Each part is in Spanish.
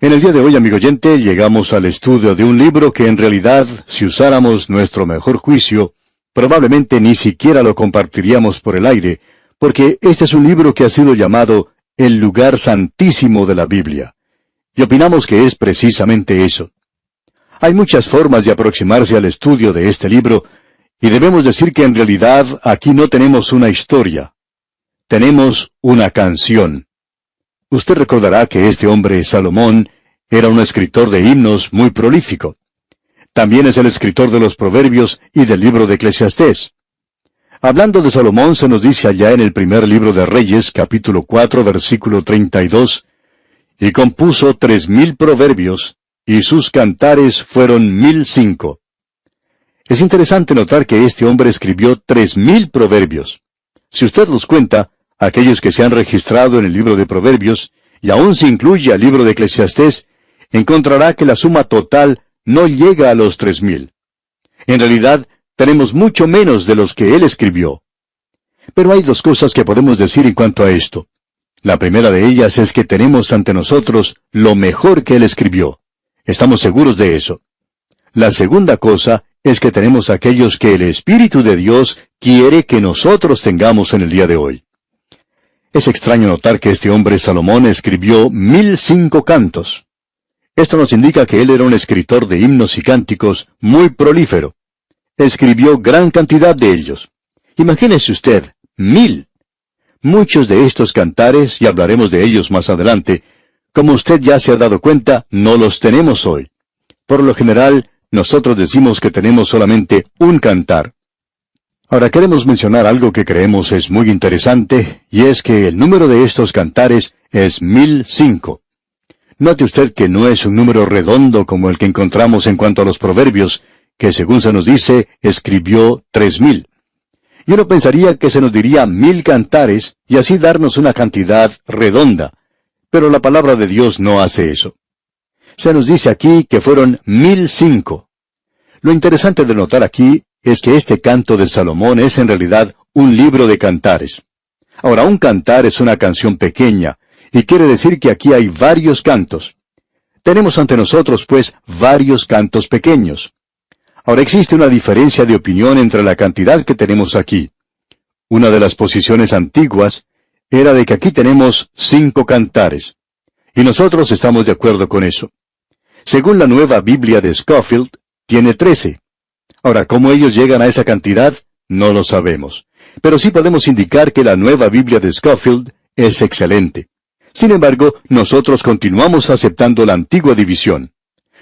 En el día de hoy, amigo oyente, llegamos al estudio de un libro que en realidad, si usáramos nuestro mejor juicio, probablemente ni siquiera lo compartiríamos por el aire, porque este es un libro que ha sido llamado el lugar santísimo de la Biblia. Y opinamos que es precisamente eso. Hay muchas formas de aproximarse al estudio de este libro, y debemos decir que en realidad aquí no tenemos una historia. Tenemos una canción. Usted recordará que este hombre, Salomón, era un escritor de himnos muy prolífico. También es el escritor de los Proverbios y del libro de Eclesiastés. Hablando de Salomón, se nos dice allá en el primer libro de Reyes, capítulo 4, versículo 32, y compuso 3,000 proverbios, y sus cantares fueron 1,005. Es interesante notar que este hombre escribió 3,000 proverbios. Si usted los cuenta, aquellos que se han registrado en el libro de Proverbios, y aún se incluye al libro de Eclesiastés, encontrará que la suma total no llega a los 3,000. En realidad, tenemos mucho menos de los que él escribió. Pero hay dos cosas que podemos decir en cuanto a esto. La primera de ellas es que tenemos ante nosotros lo mejor que él escribió. Estamos seguros de eso. La segunda cosa es que tenemos aquellos que el Espíritu de Dios quiere que nosotros tengamos en el día de hoy. Es extraño notar que este hombre Salomón escribió 1,005 cantos. Esto nos indica que él era un escritor de himnos y cánticos muy prolífero. Escribió gran cantidad de ellos. Imagínese usted, 1,000. Muchos de estos cantares, y hablaremos de ellos más adelante, como usted ya se ha dado cuenta, no los tenemos hoy. Por lo general, nosotros decimos que tenemos solamente un cantar. Ahora queremos mencionar algo que creemos es muy interesante, y es que el número de estos cantares es 1,005. Note usted que no es un número redondo como el que encontramos en cuanto a los proverbios, que según se nos dice, escribió 3,000. Y uno pensaría que se nos diría 1,000 cantares, y así darnos una cantidad redonda. Pero la palabra de Dios no hace eso. Se nos dice aquí que fueron 1,005. Lo interesante de notar aquí es que este canto de Salomón es en realidad un libro de cantares. Ahora, un cantar es una canción pequeña, y quiere decir que aquí hay varios cantos. Tenemos ante nosotros, pues, varios cantos pequeños. Ahora existe una diferencia de opinión entre la cantidad que tenemos aquí. Una de las posiciones antiguas era de que aquí tenemos 5 cantares. Y nosotros estamos de acuerdo con eso. Según la nueva Biblia de Scofield, tiene 13. Ahora, ¿cómo ellos llegan a esa cantidad? No lo sabemos. Pero sí podemos indicar que la nueva Biblia de Scofield es excelente. Sin embargo, nosotros continuamos aceptando la antigua división.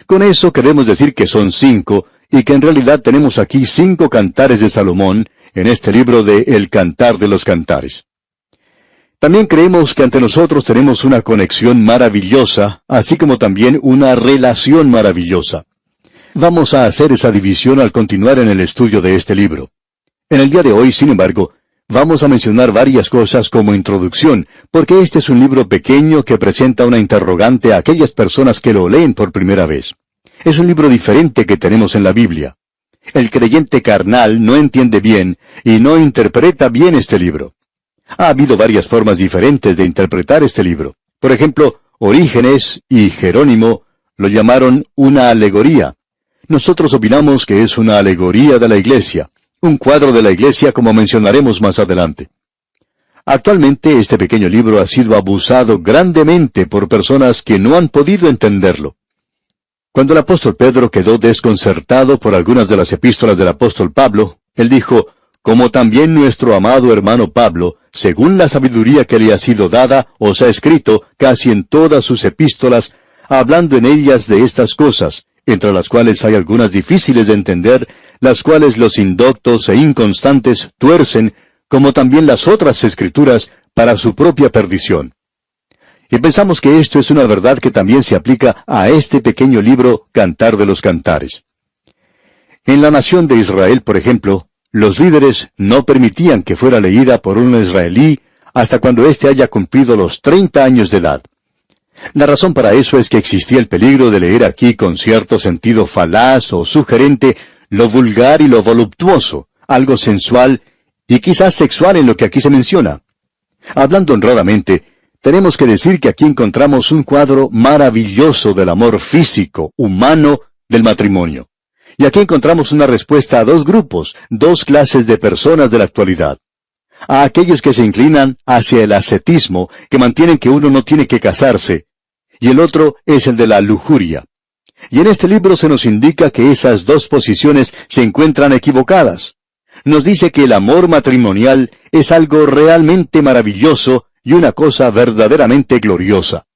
Con eso queremos decir que son 5, y que en realidad tenemos aquí 5 cantares de Salomón en este libro de El Cantar de los Cantares. También creemos que ante nosotros tenemos una conexión maravillosa, así como también una relación maravillosa. Vamos a hacer esa división al continuar en el estudio de este libro. En el día de hoy, sin embargo, vamos a mencionar varias cosas como introducción, porque este es un libro pequeño que presenta una interrogante a aquellas personas que lo leen por primera vez. Es un libro diferente que tenemos en la Biblia. El creyente carnal no entiende bien y no interpreta bien este libro. Ha habido varias formas diferentes de interpretar este libro. Por ejemplo, Orígenes y Jerónimo lo llamaron una alegoría. Nosotros opinamos que es una alegoría de la Iglesia, un cuadro de la Iglesia como mencionaremos más adelante. Actualmente este pequeño libro ha sido abusado grandemente por personas que no han podido entenderlo. Cuando el apóstol Pedro quedó desconcertado por algunas de las epístolas del apóstol Pablo, él dijo, como también nuestro amado hermano Pablo, según la sabiduría que le ha sido dada, os ha escrito casi en todas sus epístolas, hablando en ellas de estas cosas, entre las cuales hay algunas difíciles de entender, las cuales los indoctos e inconstantes tuercen, como también las otras escrituras, para su propia perdición. Y pensamos que esto es una verdad que también se aplica a este pequeño libro, Cantar de los Cantares. En la nación de Israel, por ejemplo, los líderes no permitían que fuera leída por un israelí hasta cuando éste haya cumplido los 30 años de edad. La razón para eso es que existía el peligro de leer aquí con cierto sentido falaz o sugerente lo vulgar y lo voluptuoso, algo sensual y quizás sexual en lo que aquí se menciona. Hablando honradamente, tenemos que decir que aquí encontramos un cuadro maravilloso del amor físico, humano, del matrimonio. Y aquí encontramos una respuesta a dos grupos, dos clases de personas de la actualidad. A aquellos que se inclinan hacia el ascetismo, que mantienen que uno no tiene que casarse, y el otro es el de la lujuria. Y en este libro se nos indica que esas dos posiciones se encuentran equivocadas. Nos dice que el amor matrimonial es algo realmente maravilloso y una cosa verdaderamente gloriosa.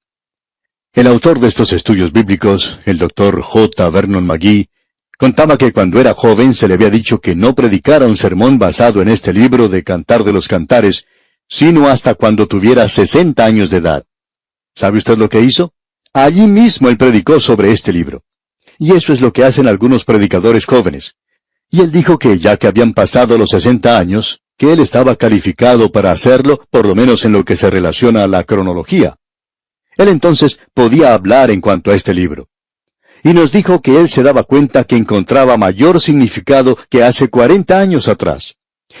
El autor de estos estudios bíblicos, el Dr. J. Vernon McGee, contaba que cuando era joven se le había dicho que no predicara un sermón basado en este libro de Cantar de los Cantares, sino hasta cuando tuviera 60 años de edad. ¿Sabe usted lo que hizo? Allí mismo él predicó sobre este libro. Y eso es lo que hacen algunos predicadores jóvenes. Y él dijo que ya que habían pasado los 60 años, que él estaba calificado para hacerlo, por lo menos en lo que se relaciona a la cronología. Él entonces podía hablar en cuanto a este libro. Y nos dijo que él se daba cuenta que encontraba mayor significado que hace 40 años atrás.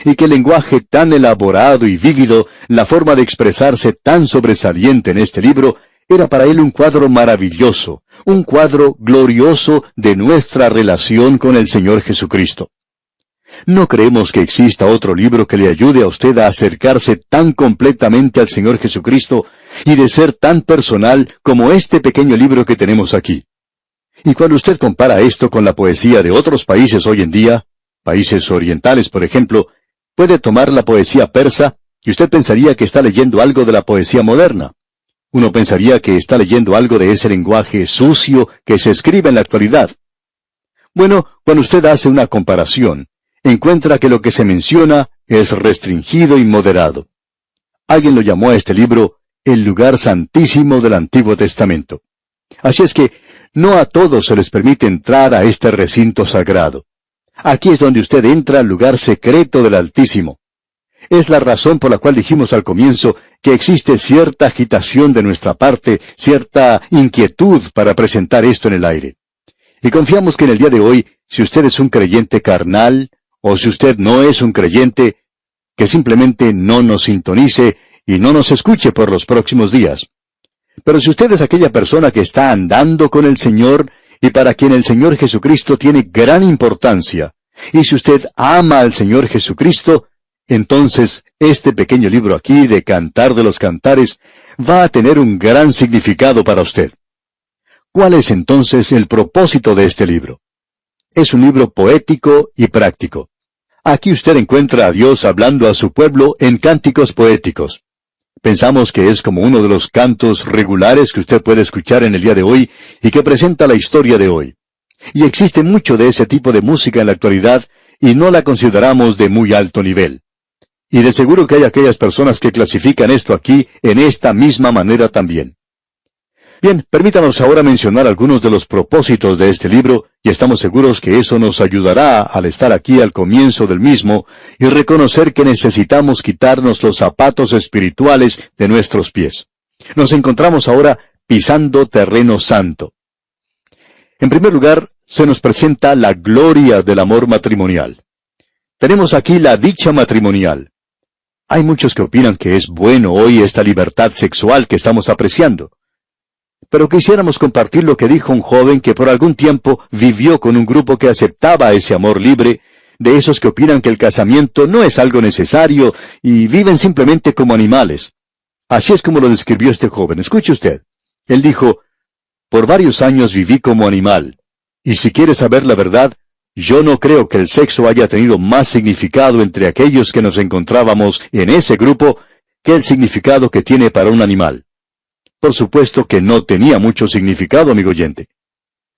Y que el lenguaje tan elaborado y vívido, la forma de expresarse tan sobresaliente en este libro, era para él un cuadro maravilloso, un cuadro glorioso de nuestra relación con el Señor Jesucristo. No creemos que exista otro libro que le ayude a usted a acercarse tan completamente al Señor Jesucristo y de ser tan personal como este pequeño libro que tenemos aquí. Y cuando usted compara esto con la poesía de otros países hoy en día, países orientales por ejemplo, puede tomar la poesía persa y usted pensaría que está leyendo algo de la poesía moderna. Uno pensaría que está leyendo algo de ese lenguaje sucio que se escribe en la actualidad. Bueno, cuando usted hace una comparación, encuentra que lo que se menciona es restringido y moderado. Alguien lo llamó a este libro el lugar santísimo del Antiguo Testamento. Así es que no a todos se les permite entrar a este recinto sagrado. Aquí es donde usted entra al lugar secreto del Altísimo. Es la razón por la cual dijimos al comienzo que existe cierta agitación de nuestra parte, cierta inquietud para presentar esto en el aire. Y confiamos que en el día de hoy, si usted es un creyente carnal, o si usted no es un creyente, que simplemente no nos sintonice y no nos escuche por los próximos días. Pero si usted es aquella persona que está andando con el Señor y para quien el Señor Jesucristo tiene gran importancia, y si usted ama al Señor Jesucristo, entonces este pequeño libro aquí de Cantar de los Cantares va a tener un gran significado para usted. ¿Cuál es entonces el propósito de este libro? Es un libro poético y práctico. Aquí usted encuentra a Dios hablando a su pueblo en cánticos poéticos. Pensamos que es como uno de los cantos regulares que usted puede escuchar en el día de hoy y que presenta la historia de hoy. Y existe mucho de ese tipo de música en la actualidad y no la consideramos de muy alto nivel. Y de seguro que hay aquellas personas que clasifican esto aquí en esta misma manera también. Bien, permítanos ahora mencionar algunos de los propósitos de este libro, y estamos seguros que eso nos ayudará al estar aquí al comienzo del mismo y reconocer que necesitamos quitarnos los zapatos espirituales de nuestros pies. Nos encontramos ahora pisando terreno santo. En primer lugar, se nos presenta la gloria del amor matrimonial. Tenemos aquí la dicha matrimonial. Hay muchos que opinan que es bueno hoy esta libertad sexual que estamos apreciando. Pero quisiéramos compartir lo que dijo un joven que por algún tiempo vivió con un grupo que aceptaba ese amor libre, de esos que opinan que el casamiento no es algo necesario y viven simplemente como animales. Así es como lo describió este joven. Escuche usted. Él dijo, por varios años viví como animal, y si quiere saber la verdad, yo no creo que el sexo haya tenido más significado entre aquellos que nos encontrábamos en ese grupo que el significado que tiene para un animal. Por supuesto que no tenía mucho significado, amigo oyente.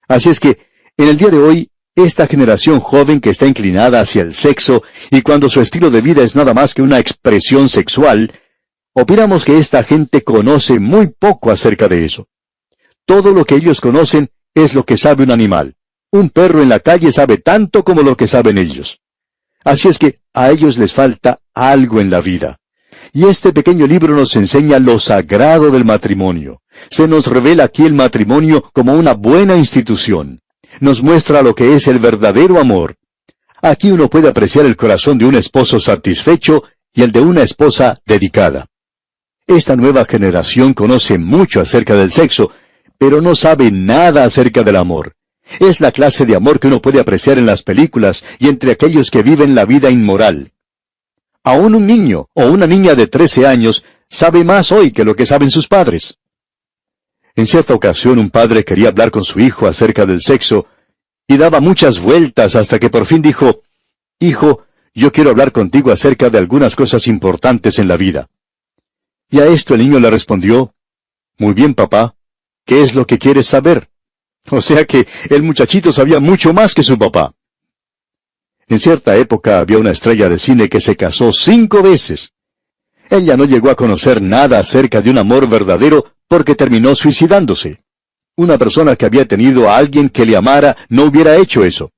Así es que, en el día de hoy, esta generación joven que está inclinada hacia el sexo, y cuando su estilo de vida es nada más que una expresión sexual, opinamos que esta gente conoce muy poco acerca de eso. Todo lo que ellos conocen es lo que sabe un animal. Un perro en la calle sabe tanto como lo que saben ellos. Así es que a ellos les falta algo en la vida. Y este pequeño libro nos enseña lo sagrado del matrimonio. Se nos revela aquí el matrimonio como una buena institución. Nos muestra lo que es el verdadero amor. Aquí uno puede apreciar el corazón de un esposo satisfecho y el de una esposa dedicada. Esta nueva generación conoce mucho acerca del sexo, pero no sabe nada acerca del amor. Es la clase de amor que uno puede apreciar en las películas y entre aquellos que viven la vida inmoral. Aún un niño o una niña de 13 años sabe más hoy que lo que saben sus padres. En cierta ocasión un padre quería hablar con su hijo acerca del sexo y daba muchas vueltas hasta que por fin dijo, «Hijo, yo quiero hablar contigo acerca de algunas cosas importantes en la vida». Y a esto el niño le respondió, «Muy bien, papá, ¿qué es lo que quieres saber?». O sea que el muchachito sabía mucho más que su papá. En cierta época había una estrella de cine que se casó 5 veces. Ella no llegó a conocer nada acerca de un amor verdadero porque terminó suicidándose. Una persona que había tenido a alguien que le amara no hubiera hecho eso.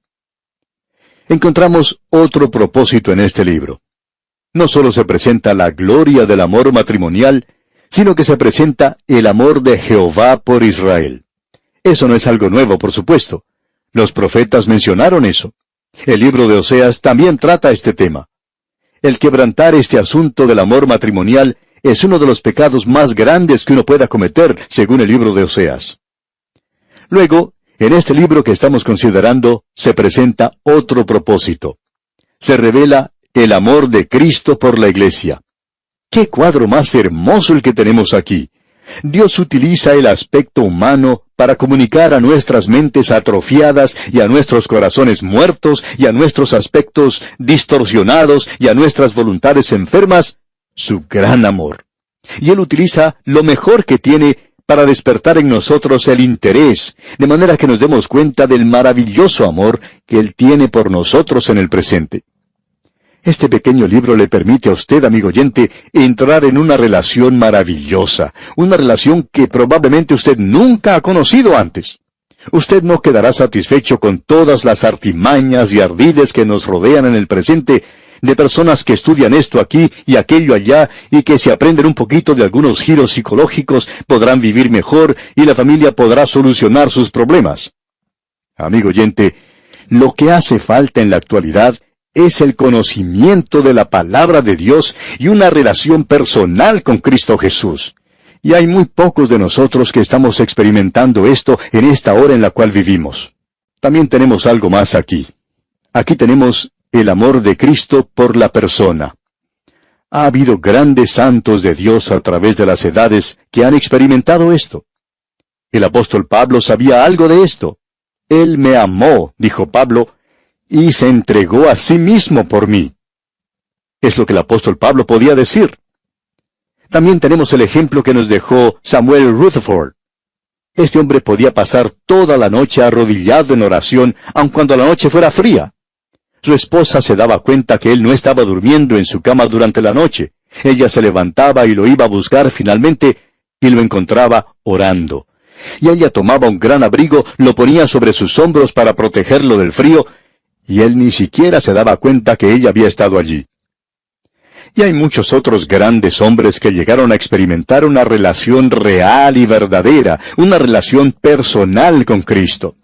Encontramos otro propósito en este libro. No solo se presenta la gloria del amor matrimonial, sino que se presenta el amor de Jehová por Israel. Eso no es algo nuevo, por supuesto. Los profetas mencionaron eso. El libro de Oseas también trata este tema. El quebrantar este asunto del amor matrimonial es uno de los pecados más grandes que uno pueda cometer, según el libro de Oseas. Luego, en este libro que estamos considerando, se presenta otro propósito. Se revela el amor de Cristo por la Iglesia. ¡Qué cuadro más hermoso el que tenemos aquí! Dios utiliza el aspecto humano para comunicar a nuestras mentes atrofiadas y a nuestros corazones muertos y a nuestros aspectos distorsionados y a nuestras voluntades enfermas su gran amor. Y Él utiliza lo mejor que tiene para despertar en nosotros el interés, de manera que nos demos cuenta del maravilloso amor que Él tiene por nosotros en el presente. Este pequeño libro le permite a usted, amigo oyente, entrar en una relación maravillosa, una relación que probablemente usted nunca ha conocido antes. Usted no quedará satisfecho con todas las artimañas y ardides que nos rodean en el presente, de personas que estudian esto aquí y aquello allá, y que si aprenden un poquito de algunos giros psicológicos podrán vivir mejor y la familia podrá solucionar sus problemas. Amigo oyente, lo que hace falta en la actualidad es el conocimiento de la palabra de Dios y una relación personal con Cristo Jesús. Y hay muy pocos de nosotros que estamos experimentando esto en esta hora en la cual vivimos. También tenemos algo más aquí. Aquí tenemos el amor de Cristo por la persona. Ha habido grandes santos de Dios a través de las edades que han experimentado esto. El apóstol Pablo sabía algo de esto. Él me amó, dijo Pablo, y se entregó a sí mismo por mí. Es lo que el apóstol Pablo podía decir. También tenemos el ejemplo que nos dejó Samuel Rutherford. Este hombre podía pasar toda la noche arrodillado en oración, aun cuando la noche fuera fría. Su esposa se daba cuenta que él no estaba durmiendo en su cama durante la noche. Ella se levantaba y lo iba a buscar finalmente, y lo encontraba orando. Y ella tomaba un gran abrigo, lo ponía sobre sus hombros para protegerlo del frío, y él ni siquiera se daba cuenta que ella había estado allí. Y hay muchos otros grandes hombres que llegaron a experimentar una relación real y verdadera, una relación personal con Cristo.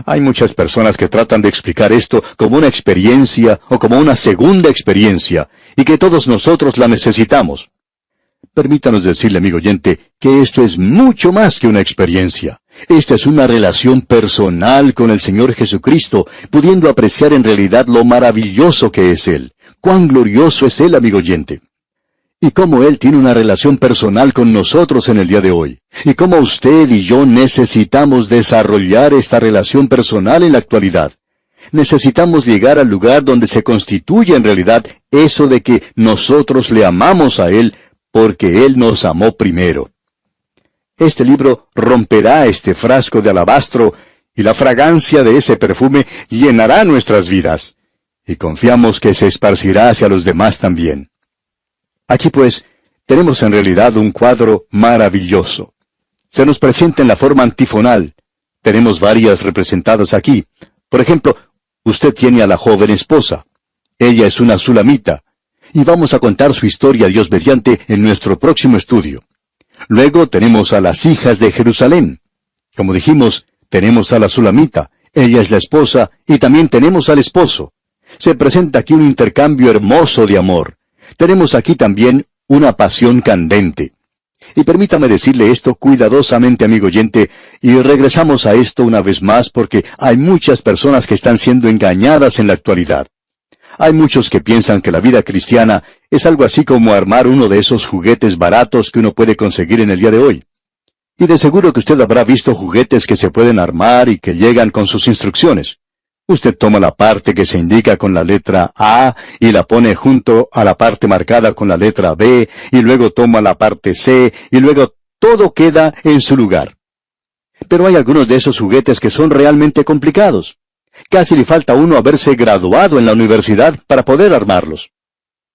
Hay muchas personas que tratan de explicar esto como una experiencia o como una segunda experiencia, y que todos nosotros la necesitamos. Permítanos decirle, amigo oyente, que esto es mucho más que una experiencia. Esta es una relación personal con el Señor Jesucristo, pudiendo apreciar en realidad lo maravilloso que es Él. ¡Cuán glorioso es Él, amigo oyente! Y cómo Él tiene una relación personal con nosotros en el día de hoy. Y cómo usted y yo necesitamos desarrollar esta relación personal en la actualidad. Necesitamos llegar al lugar donde se constituye en realidad eso de que nosotros le amamos a Él porque Él nos amó primero. Este libro romperá este frasco de alabastro y la fragancia de ese perfume llenará nuestras vidas. Y confiamos que se esparcirá hacia los demás también. Aquí pues, tenemos en realidad un cuadro maravilloso. Se nos presenta en la forma antifonal. Tenemos varias representadas aquí. Por ejemplo, usted tiene a la joven esposa. Ella es una sulamita. Y vamos a contar su historia, Dios mediante, en nuestro próximo estudio. Luego tenemos a las hijas de Jerusalén. Como dijimos, tenemos a la sulamita. Ella es la esposa, y también tenemos al esposo. Se presenta aquí un intercambio hermoso de amor. Tenemos aquí también una pasión candente. Y permítame decirle esto cuidadosamente, amigo oyente, y regresamos a esto una vez más porque hay muchas personas que están siendo engañadas en la actualidad. Hay muchos que piensan que la vida cristiana es algo así como armar uno de esos juguetes baratos que uno puede conseguir en el día de hoy. Y de seguro que usted habrá visto juguetes que se pueden armar y que llegan con sus instrucciones. Usted toma la parte que se indica con la letra A y la pone junto a la parte marcada con la letra B, y luego toma la parte C, y luego todo queda en su lugar. Pero hay algunos de esos juguetes que son realmente complicados. Casi le falta a uno haberse graduado en la universidad para poder armarlos.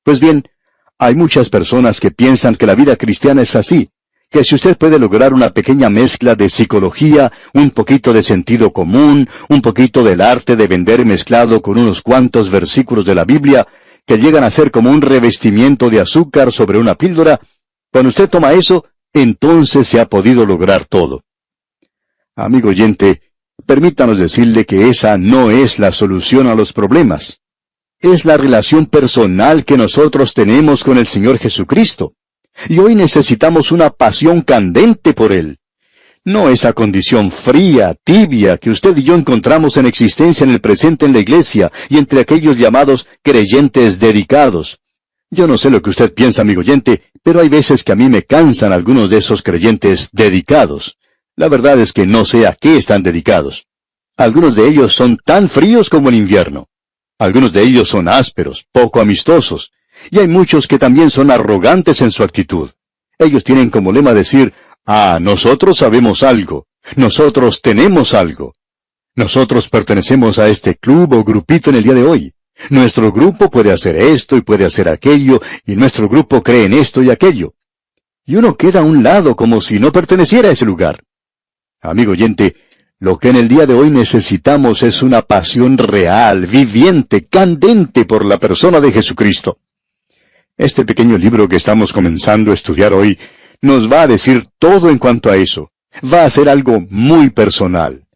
Pues bien, hay muchas personas que piensan que la vida cristiana es así, que si usted puede lograr una pequeña mezcla de psicología, un poquito de sentido común, un poquito del arte de vender mezclado con unos cuantos versículos de la Biblia, que llegan a ser como un revestimiento de azúcar sobre una píldora, cuando usted toma eso, entonces se ha podido lograr todo. Amigo oyente, permítanos decirle que esa no es la solución a los problemas. Es la relación personal que nosotros tenemos con el Señor Jesucristo. Y hoy necesitamos una pasión candente por Él. No esa condición fría, tibia, que usted y yo encontramos en existencia en el presente en la iglesia y entre aquellos llamados creyentes dedicados. Yo no sé lo que usted piensa, amigo oyente, pero hay veces que a mí me cansan algunos de esos creyentes dedicados. La verdad es que no sé a qué están dedicados. Algunos de ellos son tan fríos como el invierno. Algunos de ellos son ásperos, poco amistosos. Y hay muchos que también son arrogantes en su actitud. Ellos tienen como lema decir, nosotros sabemos algo, nosotros tenemos algo. Nosotros pertenecemos a este club o grupito en el día de hoy. Nuestro grupo puede hacer esto y puede hacer aquello, y nuestro grupo cree en esto y aquello. Y uno queda a un lado como si no perteneciera a ese lugar. Amigo oyente, lo que en el día de hoy necesitamos es una pasión real, viviente, candente por la persona de Jesucristo. Este pequeño libro que estamos comenzando a estudiar hoy nos va a decir todo en cuanto a eso. Va a ser algo muy personal.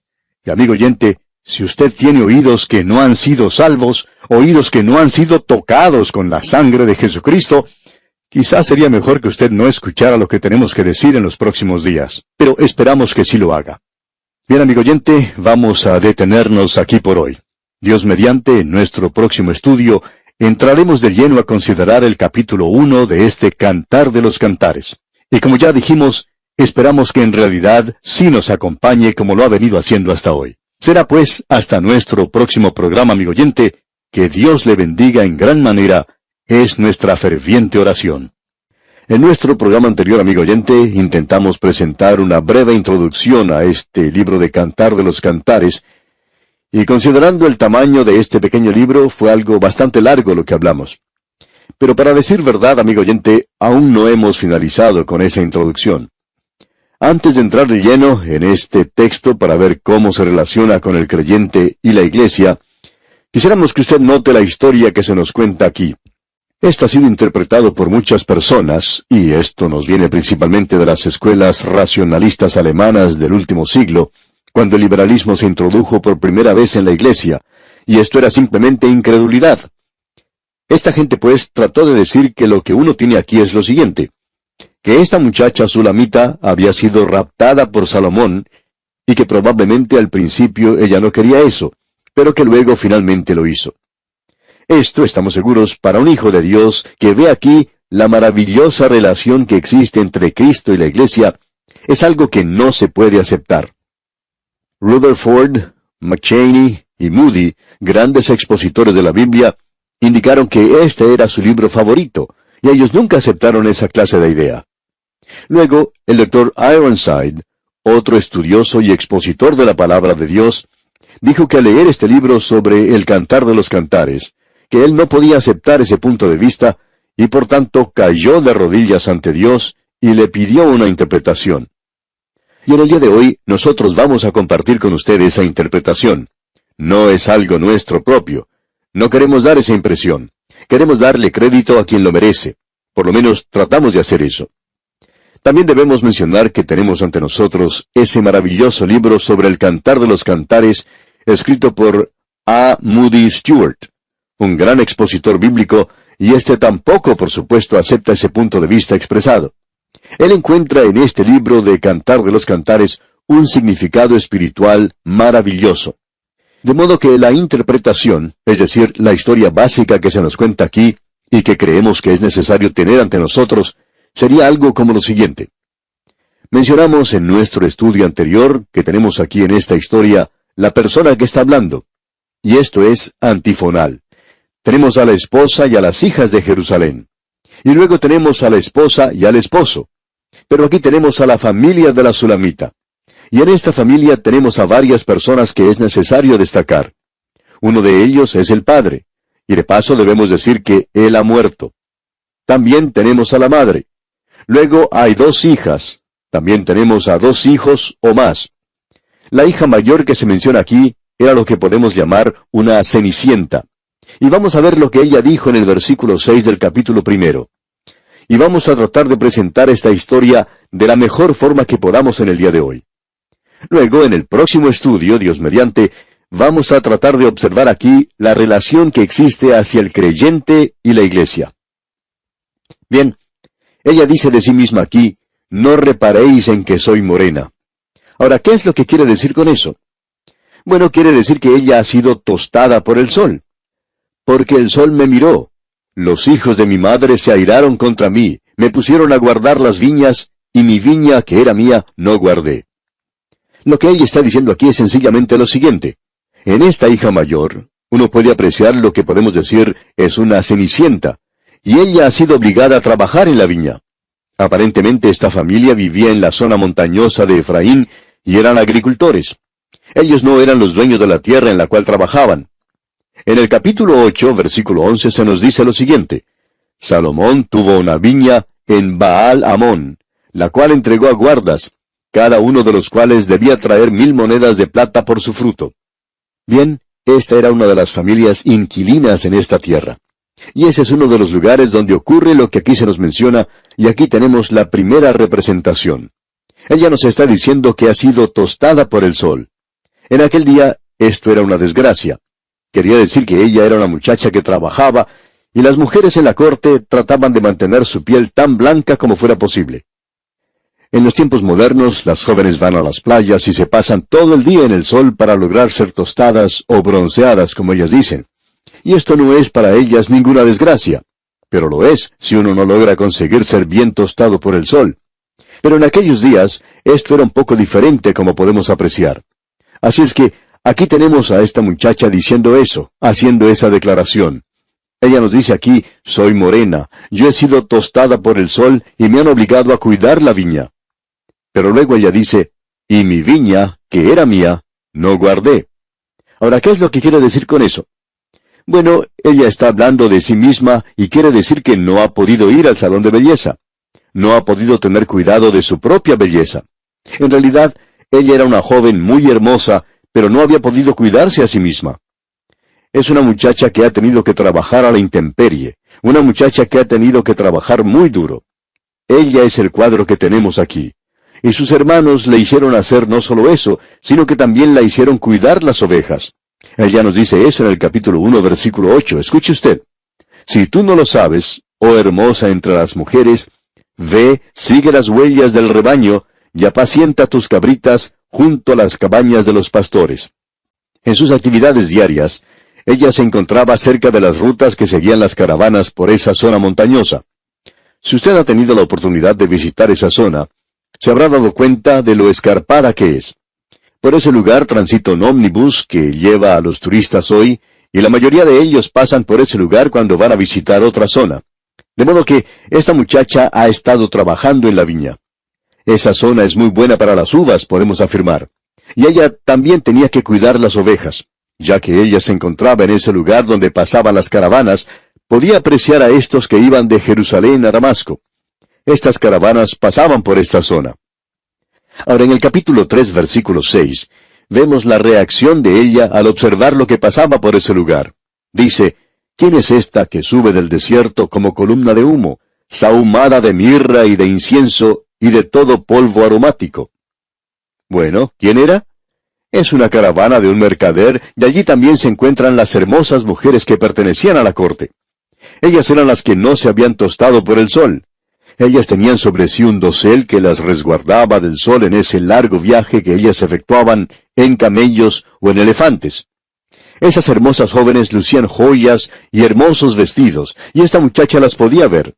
Y amigo oyente, si usted tiene oídos que no han sido salvos, oídos que no han sido tocados con la sangre de Jesucristo, quizás sería mejor que usted no escuchara lo que tenemos que decir en los próximos días. Pero esperamos que sí lo haga. Bien, amigo oyente, vamos a detenernos aquí por hoy. Dios mediante, en nuestro próximo estudio, entraremos de lleno a considerar el capítulo 1 de este Cantar de los Cantares. Y como ya dijimos, esperamos que en realidad sí nos acompañe como lo ha venido haciendo hasta hoy. Será pues hasta nuestro próximo programa, amigo oyente, que Dios le bendiga en gran manera, es nuestra ferviente oración. En nuestro programa anterior, amigo oyente, intentamos presentar una breve introducción a este libro de Cantar de los Cantares, y considerando el tamaño de este pequeño libro, fue algo bastante largo lo que hablamos. Pero para decir verdad, amigo oyente, aún no hemos finalizado con esa introducción. Antes de entrar de lleno en este texto para ver cómo se relaciona con el creyente y la iglesia, quisiéramos que usted note la historia que se nos cuenta aquí. Esto ha sido interpretado por muchas personas, y esto nos viene principalmente de las escuelas racionalistas alemanas del último siglo, cuando el liberalismo se introdujo por primera vez en la iglesia, y esto era simplemente incredulidad. Esta gente pues trató de decir que lo que uno tiene aquí es lo siguiente, que esta muchacha sulamita había sido raptada por Salomón, y que probablemente al principio ella no quería eso, pero que luego finalmente lo hizo. Esto, estamos seguros, para un hijo de Dios que ve aquí la maravillosa relación que existe entre Cristo y la iglesia, es algo que no se puede aceptar. Rutherford, McCheyne y Moody, grandes expositores de la Biblia, indicaron que este era su libro favorito, y ellos nunca aceptaron esa clase de idea. Luego, el Dr. Ironside, otro estudioso y expositor de la palabra de Dios, dijo que al leer este libro sobre el Cantar de los Cantares, que él no podía aceptar ese punto de vista, y por tanto cayó de rodillas ante Dios y le pidió una interpretación. Y en el día de hoy, nosotros vamos a compartir con usted esa interpretación. No es algo nuestro propio. No queremos dar esa impresión. Queremos darle crédito a quien lo merece. Por lo menos tratamos de hacer eso. También debemos mencionar que tenemos ante nosotros ese maravilloso libro sobre el Cantar de los Cantares, escrito por A. Moody Stewart, un gran expositor bíblico, y este tampoco, por supuesto, acepta ese punto de vista expresado. Él encuentra en este libro de Cantar de los Cantares un significado espiritual maravilloso. De modo que la interpretación, es decir, la historia básica que se nos cuenta aquí, y que creemos que es necesario tener ante nosotros, sería algo como lo siguiente. Mencionamos en nuestro estudio anterior que tenemos aquí en esta historia la persona que está hablando, y esto es antifonal. Tenemos a la esposa y a las hijas de Jerusalén. Y luego tenemos a la esposa y al esposo. Pero aquí tenemos a la familia de la Sulamita. Y en esta familia tenemos a varias personas que es necesario destacar. Uno de ellos es el padre, y de paso debemos decir que él ha muerto. También tenemos a la madre. Luego hay 2 hijas. También tenemos a 2 hijos o más. La hija mayor que se menciona aquí era lo que podemos llamar una cenicienta. Y vamos a ver lo que ella dijo en el versículo 6 del capítulo 1. Y vamos a tratar de presentar esta historia de la mejor forma que podamos en el día de hoy. Luego, en el próximo estudio, Dios mediante, vamos a tratar de observar aquí la relación que existe hacia el creyente y la iglesia. Bien, ella dice de sí misma aquí, no reparéis en que soy morena. Ahora, ¿qué es lo que quiere decir con eso? Bueno, quiere decir que ella ha sido tostada por el sol. Porque el sol me miró. Los hijos de mi madre se airaron contra mí, me pusieron a guardar las viñas, y mi viña, que era mía, no guardé. Lo que ella está diciendo aquí es sencillamente lo siguiente. En esta hija mayor, uno puede apreciar lo que podemos decir es una cenicienta, y ella ha sido obligada a trabajar en la viña. Aparentemente esta familia vivía en la zona montañosa de Efraín, y eran agricultores. Ellos no eran los dueños de la tierra en la cual trabajaban. En el capítulo 8, versículo 11, se nos dice lo siguiente. Salomón tuvo una viña en Baal Amón, la cual entregó a guardas, cada uno de los cuales debía traer 1000 monedas de plata por su fruto. Bien, esta era una de las familias inquilinas en esta tierra. Y ese es uno de los lugares donde ocurre lo que aquí se nos menciona, y aquí tenemos la primera representación. Ella nos está diciendo que ha sido tostada por el sol. En aquel día, esto era una desgracia. Quería decir que ella era una muchacha que trabajaba, y las mujeres en la corte trataban de mantener su piel tan blanca como fuera posible. En los tiempos modernos, las jóvenes van a las playas y se pasan todo el día en el sol para lograr ser tostadas o bronceadas, como ellas dicen. Y esto no es para ellas ninguna desgracia, pero lo es si uno no logra conseguir ser bien tostado por el sol. Pero en aquellos días, esto era un poco diferente, como podemos apreciar. Así es que, aquí tenemos a esta muchacha diciendo eso, haciendo esa declaración. Ella nos dice aquí, soy morena, yo he sido tostada por el sol y me han obligado a cuidar la viña. Pero luego ella dice, y mi viña, que era mía, no guardé. Ahora, ¿qué es lo que quiere decir con eso? Bueno, ella está hablando de sí misma y quiere decir que no ha podido ir al salón de belleza. No ha podido tener cuidado de su propia belleza. En realidad, ella era una joven muy hermosa, pero no había podido cuidarse a sí misma. Es una muchacha que ha tenido que trabajar a la intemperie, una muchacha que ha tenido que trabajar muy duro. Ella es el cuadro que tenemos aquí. Y sus hermanos le hicieron hacer no solo eso, sino que también la hicieron cuidar las ovejas. Ella nos dice eso en el capítulo 1, versículo 8. Escuche usted. Si tú no lo sabes, oh hermosa entre las mujeres, ve, sigue las huellas del rebaño, y apacienta tus cabritas junto a las cabañas de los pastores. En sus actividades diarias, ella se encontraba cerca de las rutas que seguían las caravanas por esa zona montañosa. Si usted ha tenido la oportunidad de visitar esa zona, se habrá dado cuenta de lo escarpada que es. Por ese lugar transita un ómnibus que lleva a los turistas hoy, y la mayoría de ellos pasan por ese lugar cuando van a visitar otra zona. De modo que esta muchacha ha estado trabajando en la viña. Esa zona es muy buena para las uvas, podemos afirmar. Y ella también tenía que cuidar las ovejas. Ya que ella se encontraba en ese lugar donde pasaban las caravanas, podía apreciar a estos que iban de Jerusalén a Damasco. Estas caravanas pasaban por esta zona. Ahora, en el capítulo 3, versículo 6, vemos la reacción de ella al observar lo que pasaba por ese lugar. Dice, ¿quién es esta que sube del desierto como columna de humo, sahumada de mirra y de incienso y de todo polvo aromático? Bueno, ¿quién era? Es una caravana de un mercader, y allí también se encuentran las hermosas mujeres que pertenecían a la corte. Ellas eran las que no se habían tostado por el sol. Ellas tenían sobre sí un dosel que las resguardaba del sol en ese largo viaje que ellas efectuaban en camellos o en elefantes. Esas hermosas jóvenes lucían joyas y hermosos vestidos, y esta muchacha las podía ver.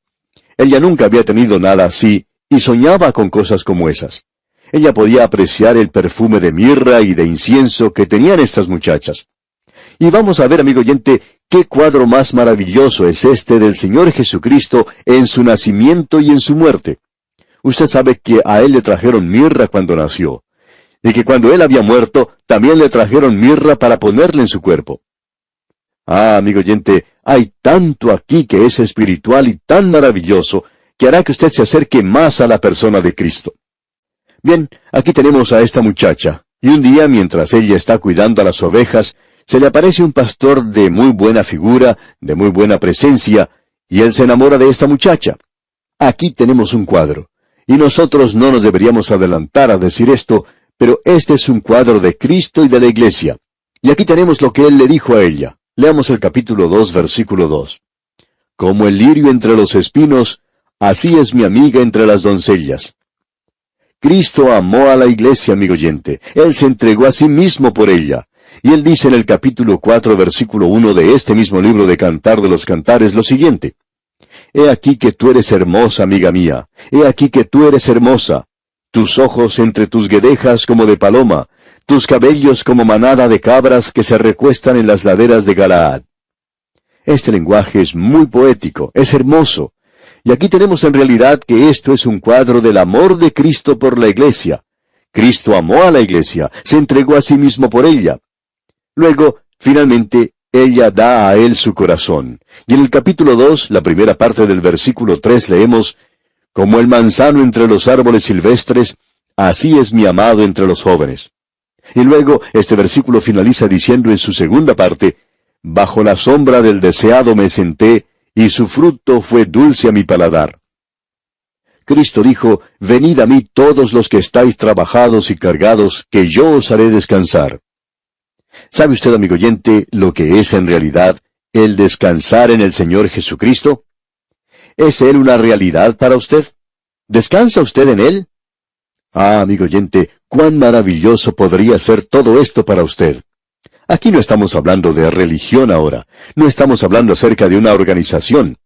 Ella nunca había tenido nada así, y soñaba con cosas como esas. Ella podía apreciar el perfume de mirra y de incienso que tenían estas muchachas. Y vamos a ver, amigo oyente, qué cuadro más maravilloso es este del Señor Jesucristo en su nacimiento y en su muerte. Usted sabe que a Él le trajeron mirra cuando nació, y que cuando Él había muerto, también le trajeron mirra para ponerle en su cuerpo. Ah, amigo oyente, hay tanto aquí que es espiritual y tan maravilloso, que hará que usted se acerque más a la persona de Cristo. Bien, aquí tenemos a esta muchacha, y un día mientras ella está cuidando a las ovejas, se le aparece un pastor de muy buena figura, de muy buena presencia, y él se enamora de esta muchacha. Aquí tenemos un cuadro, y nosotros no nos deberíamos adelantar a decir esto, pero este es un cuadro de Cristo y de la iglesia. Y aquí tenemos lo que él le dijo a ella. Leamos el capítulo 2, versículo 2. Como el lirio entre los espinos, así es mi amiga entre las doncellas. Cristo amó a la iglesia, amigo oyente. Él se entregó a sí mismo por ella. Y él dice en el capítulo 4, versículo 1 de este mismo libro de Cantar de los Cantares lo siguiente. He aquí que tú eres hermosa, amiga mía. He aquí que tú eres hermosa. Tus ojos entre tus guedejas como de paloma, tus cabellos como manada de cabras que se recuestan en las laderas de Galaad. Este lenguaje es muy poético, es hermoso. Y aquí tenemos en realidad que esto es un cuadro del amor de Cristo por la iglesia. Cristo amó a la iglesia, se entregó a sí mismo por ella. Luego, finalmente, ella da a él su corazón. Y en el capítulo 2, la primera parte del versículo 3, leemos, como el manzano entre los árboles silvestres, así es mi amado entre los jóvenes. Y luego, este versículo finaliza diciendo en su segunda parte, bajo la sombra del deseado me senté, y su fruto fue dulce a mi paladar. Cristo dijo, venid a mí todos los que estáis trabajados y cargados, que yo os haré descansar. ¿Sabe usted, amigo oyente, lo que es en realidad el descansar en el Señor Jesucristo? ¿Es Él una realidad para usted? ¿Descansa usted en Él? Ah, amigo oyente, cuán maravilloso podría ser todo esto para usted. Aquí no estamos hablando de religión ahora, no estamos hablando acerca de una organización.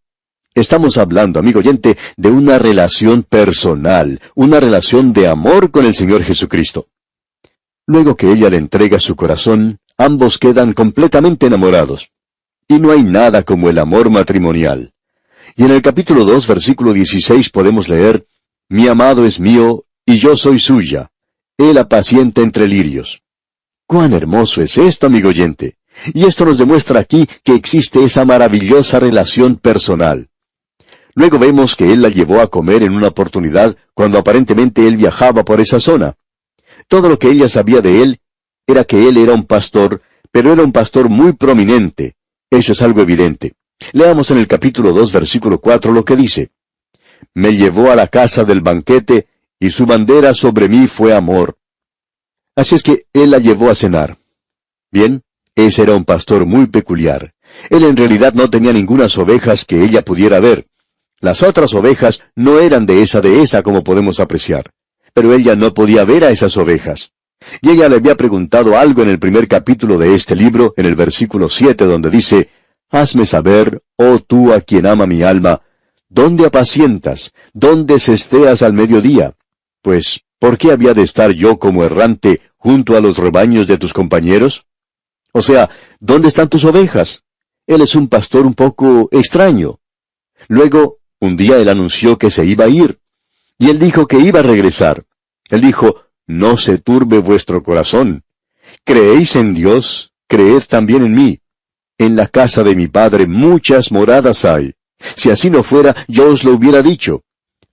Estamos hablando, amigo oyente, de una relación personal, una relación de amor con el Señor Jesucristo. Luego que ella le entrega su corazón, ambos quedan completamente enamorados. Y no hay nada como el amor matrimonial. Y en el capítulo 2, versículo 16 podemos leer, mi amado es mío, y yo soy suya. Él apacienta entre lirios. ¡Cuán hermoso es esto, amigo oyente! Y esto nos demuestra aquí que existe esa maravillosa relación personal. Luego vemos que él la llevó a comer en una oportunidad cuando aparentemente él viajaba por esa zona. Todo lo que ella sabía de él era que él era un pastor, pero era un pastor muy prominente. Eso es algo evidente. Leamos en el capítulo 2, versículo 4 lo que dice. Me llevó a la casa del banquete, y su bandera sobre mí fue amor. Así es que él la llevó a cenar. Bien, ese era un pastor muy peculiar. Él en realidad no tenía ningunas ovejas que ella pudiera ver. Las otras ovejas no eran de esa como podemos apreciar. Pero ella no podía ver a esas ovejas. Y ella le había preguntado algo en el primer capítulo de este libro, en el versículo 7, donde dice, hazme saber, oh tú a quien ama mi alma, ¿dónde apacientas? ¿Dónde cesteas al mediodía? Pues, ¿por qué había de estar yo como errante junto a los rebaños de tus compañeros? O sea, ¿dónde están tus ovejas? Él es un pastor un poco extraño. Luego, un día él anunció que se iba a ir. Y él dijo que iba a regresar. Él dijo, no se turbe vuestro corazón. ¿Creéis en Dios? Creed también en mí. En la casa de mi Padre muchas moradas hay. Si así no fuera, yo os lo hubiera dicho.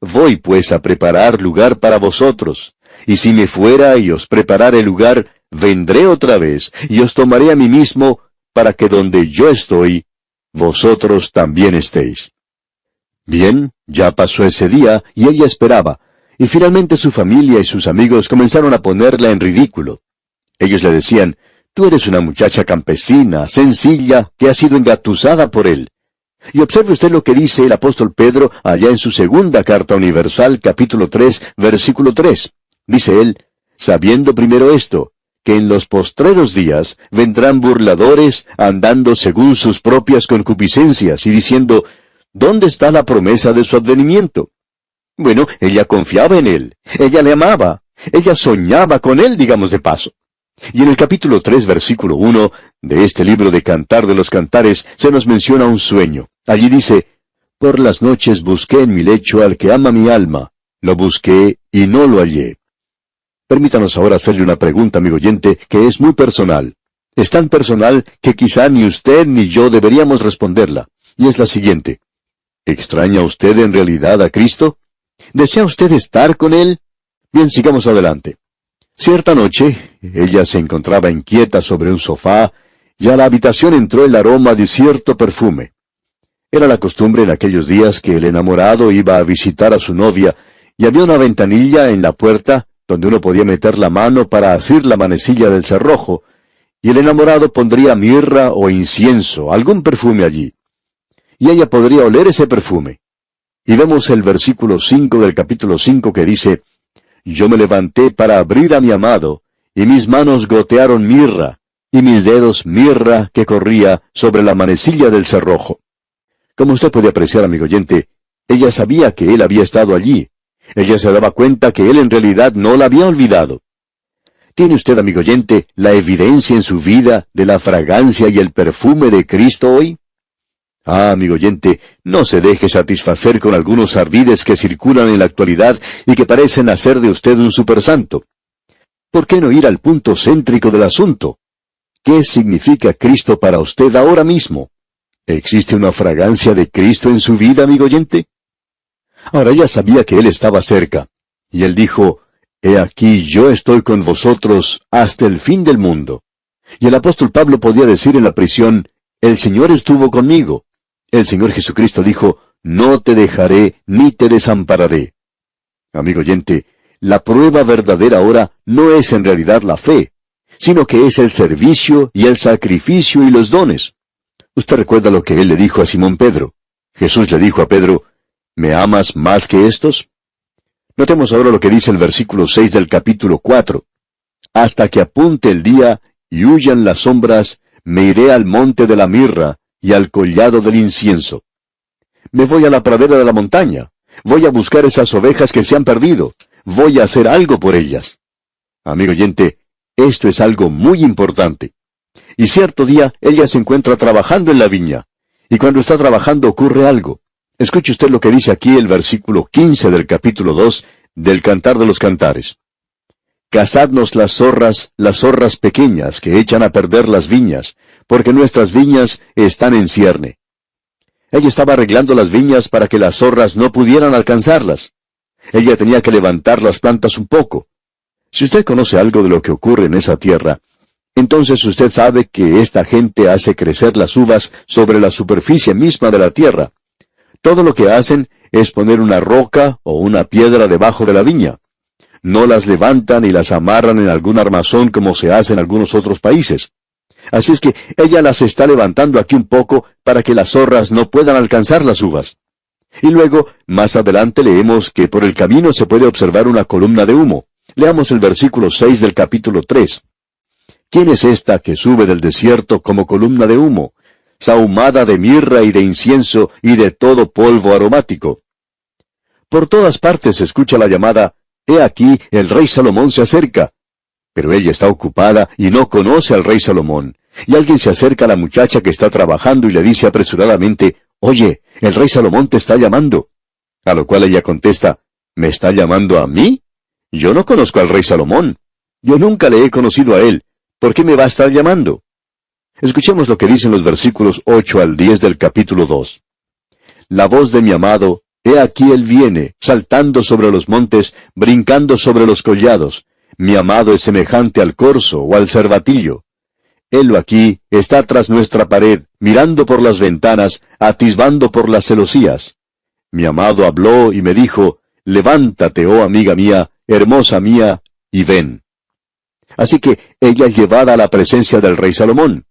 Voy pues a preparar lugar para vosotros. Y si me fuera y os preparare lugar, vendré otra vez, y os tomaré a mí mismo, para que donde yo estoy, vosotros también estéis. Bien, ya pasó ese día, y ella esperaba, y finalmente su familia y sus amigos comenzaron a ponerla en ridículo. Ellos le decían, tú eres una muchacha campesina, sencilla, que ha sido engatusada por él. Y observe usted lo que dice el apóstol Pedro allá en su segunda carta universal, capítulo 3, versículo 3. Dice él, sabiendo primero esto, que en los postreros días vendrán burladores andando según sus propias concupiscencias y diciendo, ¿dónde está la promesa de su advenimiento? Bueno, ella confiaba en él, ella le amaba, ella soñaba con él, digamos de paso. Y en el capítulo 3, versículo 1 de este libro de Cantar de los Cantares se nos menciona un sueño. Allí dice, por las noches busqué en mi lecho al que ama mi alma, lo busqué y no lo hallé. Permítanos ahora hacerle una pregunta, amigo oyente, que es muy personal. Es tan personal que quizá ni usted ni yo deberíamos responderla. Y es la siguiente. ¿Extraña usted en realidad a Cristo? ¿Desea usted estar con Él? Bien, sigamos adelante. Cierta noche, ella se encontraba inquieta sobre un sofá, y a la habitación entró el aroma de cierto perfume. Era la costumbre en aquellos días que el enamorado iba a visitar a su novia, y había una ventanilla en la puerta donde uno podía meter la mano para asir la manecilla del cerrojo, y el enamorado pondría mirra o incienso, algún perfume allí. Y ella podría oler ese perfume. Y vemos el versículo 5 del capítulo 5 que dice, yo me levanté para abrir a mi amado, y mis manos gotearon mirra, y mis dedos mirra que corría sobre la manecilla del cerrojo. Como usted puede apreciar, amigo oyente, ella sabía que él había estado allí. Ella se daba cuenta que él en realidad no la había olvidado. ¿Tiene usted, amigo oyente, la evidencia en su vida de la fragancia y el perfume de Cristo hoy? Ah, amigo oyente, no se deje satisfacer con algunos ardides que circulan en la actualidad y que parecen hacer de usted un supersanto. ¿Por qué no ir al punto céntrico del asunto? ¿Qué significa Cristo para usted ahora mismo? ¿Existe una fragancia de Cristo en su vida, amigo oyente? Ahora ella sabía que Él estaba cerca, y Él dijo, he aquí yo estoy con vosotros hasta el fin del mundo. Y el apóstol Pablo podía decir en la prisión, el Señor estuvo conmigo. El Señor Jesucristo dijo, no te dejaré ni te desampararé. Amigo oyente, la prueba verdadera ahora no es en realidad la fe, sino que es el servicio y el sacrificio y los dones. Usted recuerda lo que Él le dijo a Simón Pedro. Jesús le dijo a Pedro, ¿me amas más que estos? Notemos ahora lo que dice el versículo 6 del capítulo 4. Hasta que apunte el día y huyan las sombras, me iré al monte de la mirra y al collado del incienso. Me voy a la pradera de la montaña. Voy a buscar esas ovejas que se han perdido. Voy a hacer algo por ellas. Amigo oyente, esto es algo muy importante. Y cierto día ella se encuentra trabajando en la viña. Y cuando está trabajando ocurre algo. Escuche usted lo que dice aquí el versículo 15 del capítulo 2 del Cantar de los Cantares. Cazadnos las zorras pequeñas que echan a perder las viñas, porque nuestras viñas están en cierne. Ella estaba arreglando las viñas para que las zorras no pudieran alcanzarlas. Ella tenía que levantar las plantas un poco. Si usted conoce algo de lo que ocurre en esa tierra, entonces usted sabe que esta gente hace crecer las uvas sobre la superficie misma de la tierra. Todo lo que hacen es poner una roca o una piedra debajo de la viña. No las levantan y las amarran en algún armazón como se hace en algunos otros países. Así es que ella las está levantando aquí un poco para que las zorras no puedan alcanzar las uvas. Y luego, más adelante leemos que por el camino se puede observar una columna de humo. Leamos el versículo 6 del capítulo 3. ¿Quién es esta que sube del desierto como columna de humo, sahumada de mirra y de incienso y de todo polvo aromático? Por todas partes se escucha la llamada, «He aquí, el rey Salomón se acerca». Pero ella está ocupada y no conoce al rey Salomón. Y alguien se acerca a la muchacha que está trabajando y le dice apresuradamente, «Oye, el rey Salomón te está llamando». A lo cual ella contesta, «¿Me está llamando a mí? Yo no conozco al rey Salomón. Yo nunca le he conocido a él. ¿Por qué me va a estar llamando?» Escuchemos lo que dicen los versículos 8 al 10 del capítulo 2. La voz de mi amado, he aquí él viene, saltando sobre los montes, brincando sobre los collados. Mi amado es semejante al corzo o al cervatillo. Helo aquí, está tras nuestra pared, mirando por las ventanas, atisbando por las celosías. Mi amado habló y me dijo, levántate, oh amiga mía, hermosa mía, y ven. Así que ella es llevada a la presencia del rey Salomón.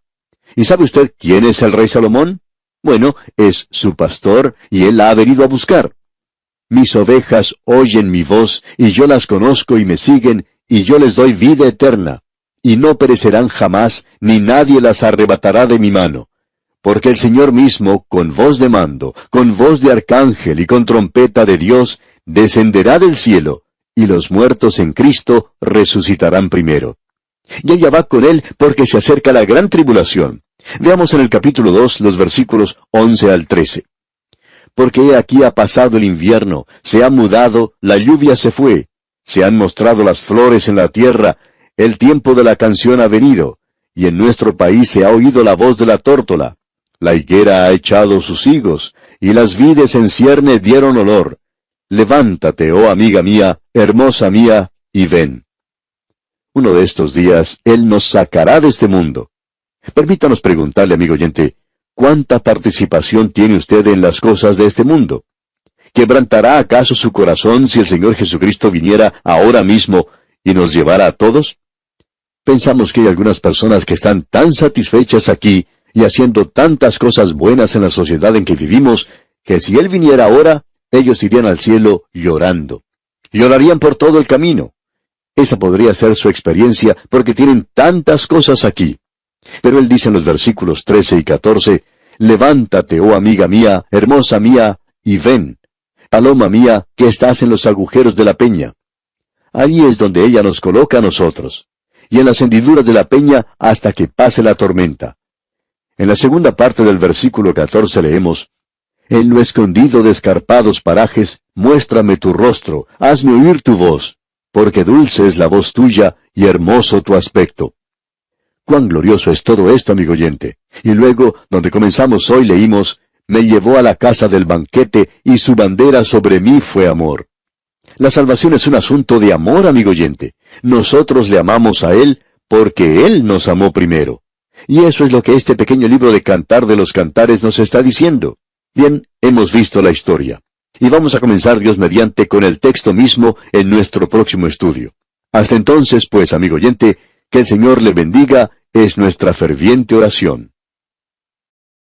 ¿Y sabe usted quién es el rey Salomón? Bueno, es su pastor y él la ha venido a buscar. Mis ovejas oyen mi voz, y yo las conozco y me siguen, y yo les doy vida eterna, y no perecerán jamás, ni nadie las arrebatará de mi mano. Porque el Señor mismo, con voz de mando, con voz de arcángel y con trompeta de Dios, descenderá del cielo, y los muertos en Cristo resucitarán primero. Y ella va con él porque se acerca la gran tribulación. Veamos en el capítulo 2 los versículos 11 al 13. Porque he aquí ha pasado el invierno, se ha mudado, la lluvia se fue, se han mostrado las flores en la tierra, el tiempo de la canción ha venido, y en nuestro país se ha oído la voz de la tórtola. La higuera ha echado sus higos, y las vides en cierne dieron olor. Levántate, oh amiga mía, hermosa mía, y ven. Uno de estos días Él nos sacará de este mundo. Permítanos preguntarle, amigo oyente, ¿cuánta participación tiene usted en las cosas de este mundo? ¿Quebrantará acaso su corazón si el Señor Jesucristo viniera ahora mismo y nos llevara a todos? Pensamos que hay algunas personas que están tan satisfechas aquí y haciendo tantas cosas buenas en la sociedad en que vivimos, que si Él viniera ahora, ellos irían al cielo llorando. Llorarían por todo el camino. Esa podría ser su experiencia porque tienen tantas cosas aquí. Pero Él dice en los versículos 13 y 14, Levántate, oh amiga mía, hermosa mía, y ven. Paloma mía, que estás en los agujeros de la peña. Allí es donde ella nos coloca a nosotros. Y en las hendiduras de la peña hasta que pase la tormenta. En la segunda parte del versículo 14 leemos, En lo escondido de escarpados parajes, muéstrame tu rostro, hazme oír tu voz, porque dulce es la voz tuya y hermoso tu aspecto. Cuán glorioso es todo esto, amigo oyente. Y luego, donde comenzamos hoy, leímos, Me llevó a la casa del banquete, y su bandera sobre mí fue amor. La salvación es un asunto de amor, amigo oyente. Nosotros le amamos a Él, porque Él nos amó primero. Y eso es lo que este pequeño libro de Cantar de los Cantares nos está diciendo. Bien, hemos visto la historia. Y vamos a comenzar, Dios mediante, con el texto mismo en nuestro próximo estudio. Hasta entonces, pues, amigo oyente, que el Señor le bendiga, es nuestra ferviente oración.